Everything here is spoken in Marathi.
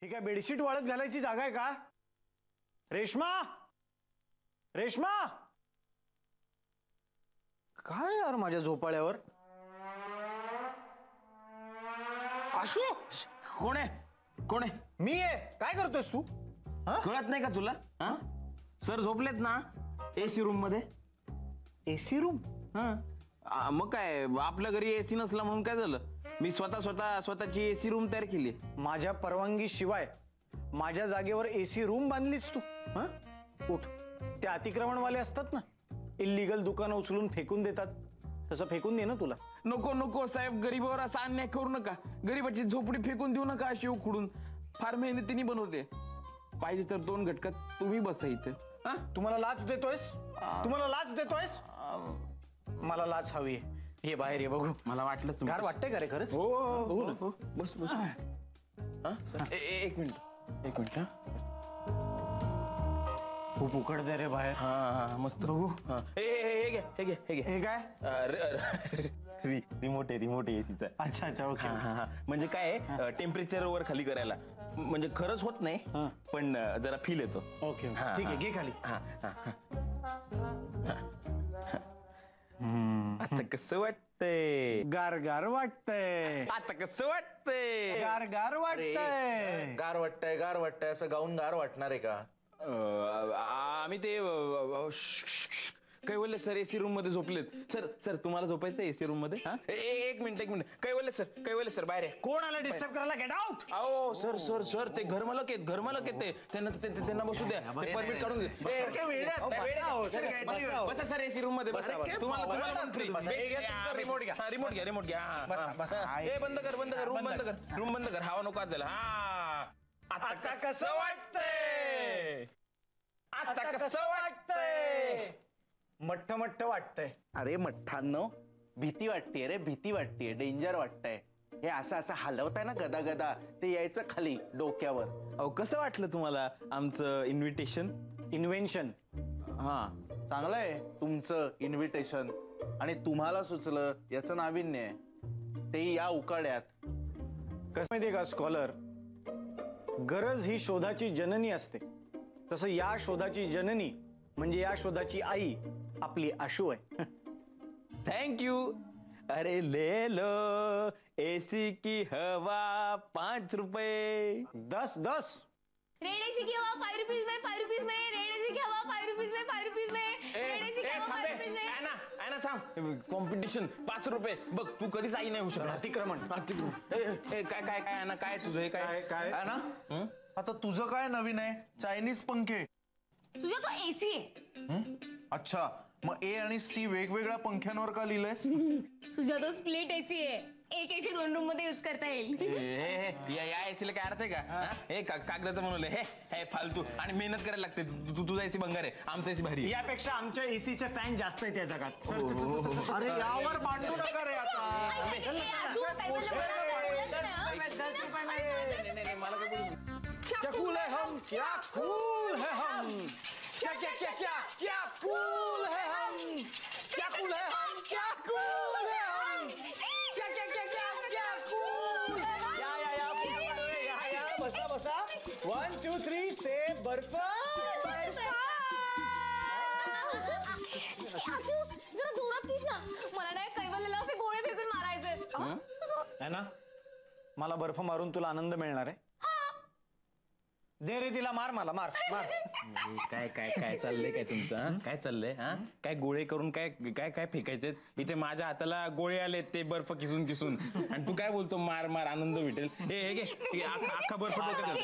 ही काय बेडशीट वाळत घालायची जागा आहे का? रेश्मा, रेश्मा, काय यार माझ्या झोपाळ्यावर? आशू, कोण आहे? कोण आहे? मी आहे. काय करतोयस तू? कळत नाही का तुला? सर झोपलेत ना एसी रूम मध्ये. AC room? मग काय, आपल्या घरी एसी नसला म्हणून काय झालं? मी स्वतःची एसी रूम तयार केली. माझ्या परवानगी शिवाय माझ्या जागेवर एसी रूम बांधलीस तू? उठ. ते अतिक्रमणवाले असतात ना, इल्लीगल दुकानं उचलून फेकून देतात, तसं फेकून दे ना तुला. नको नको साहेब, गरीबावर असा अन्याय करू नका. गरीबाची झोपडी फेकून देऊ नका अशी उखडून. फार मेहनतीने बनवते. पाहिजे तर 2 घटकात तुम्ही बसा इथे. तुम्हाला लाच देतोयस? तुम्हाला लाच देतोयस? मला लाच हवी आहे. ये बाहेर ये बघू. मला वाटलं तुम्ही गार वाटतंय का रे खरंच? हो. बस बस. एक मिनिट. खूप उकडते रे बाहेर. मस्त बघू. हे काय? रिमोट आहे एसीचा. अच्छा ओके. म्हणजे काय टेम्परेचर वर खाली करायला. म्हणजे खरंच होत नाही पण जरा फील येतो. ओके ठीक आहे, घे खाली. आता कसं वाटतंय? गार गार वाटतंय. आता कसं वाटतंय? गार गार वाटतंय. गार वाटतंय असं गाऊन गार वाटणार आहे का? आम्ही ते कैवल्य सर एसी रूम मध्ये झोपलेत. सर तुम्हाला झोपायचं एसी रूम मध्ये? एक मिनिट. कैवल्य सर बाहेर आहे. कोण आलं डिस्टर्ब करायला? Get out. अहो सर ते घरमालक आहेत. त्यांना बसू द्या. परमिट काढून दे. बसा सर एसी रूम मध्ये बसा. तुम्हाला रिमोट घ्या. बंद कर रूम बंद कर. हवा नको आत जायला. आता कसं वाटतंय? मठ्ठ वाटतंय. अरे मठ्ठांनो, भीती वाटतेय रे, भीती वाटतेय, डेंजर वाटतंय. हे असं हलवताय ना गदा ते यायचं खाली डोक्यावर. अहो कसं वाटलं तुम्हाला आमचं इन्व्हिटेशन? इन्व्हेन्शन चांगलं आहे तुमचं इन्व्हिटेशन. आणि तुम्हाला सुचलं याचं नाविन्य आहे, तेही या उकाड्यात. कसं माहितीये का स्कॉलर, गरज ही शोधाची जननी असते. तसं या शोधाची जननी म्हणजे या शोधाची आई आपली आशू आहे. थँक्यू. अरे ले लो एसी की हवा 5 रुपये. 10. रेड एसी की हवा 5 रुपीज में. रेड एसी की हवा 5 रुपीज में. रेड एसी की हवा 5 रुपीज में. आहे ना थांब. कॉम्पिटिशन 5 रुपये. बघ तू कधीच आई नाही होऊ शकत. अतिक्रमण. काय ना काय तुझं? काय ना? आता तुझं काय नवीन आहे? चायनीज पंखे. तुझा तो एसी आहे. अच्छा, मग ए आणि सी वेगवेगळ्या पंख्यांवर का लिहिलंयस? तुझा तो स्प्लिट एसी आहे. एक एसी 2 रूम मध्ये यूज करता येईल. या एसीला काय अर्थ आहे का? हे कागदाचं बनवलंय. हे फालतू आणि मेहनत करायला लागते. तुझा एसी भंगार आहे, आमचा एसी भारी. यापेक्षा आमच्या एसीचे फॅन जास्त आहेत या जगात. अरे यावर भांडू नका रे आता. क्या कूल है हम, क्या कूल है हम, क्या क्या क्या क्या क्या कूल है हम, क्या कूल है हम, क्या कूल है हम, क्या क्या क्या क्या क्या कूल. या बसा. 1 2 3 से बर्फ. आशू जरा जोरात तीस ना. मला नाही कैवल्याला असे गोळे फेकून मारायचे. है ना? मला बर्फ मारून तुला आनंद मिळणार आहे. दे रे तिला. मार काय चाललंय काय तुमचं? काय चाललंय? काय गोळे करून काय फेकायचे? इथे माझ्या हाताला गोळे आलेत ते बर्फ किसून आणि तू काय बोलतो मार आनंद भेटेल. हे अख्खा बर्फ डोक्यात.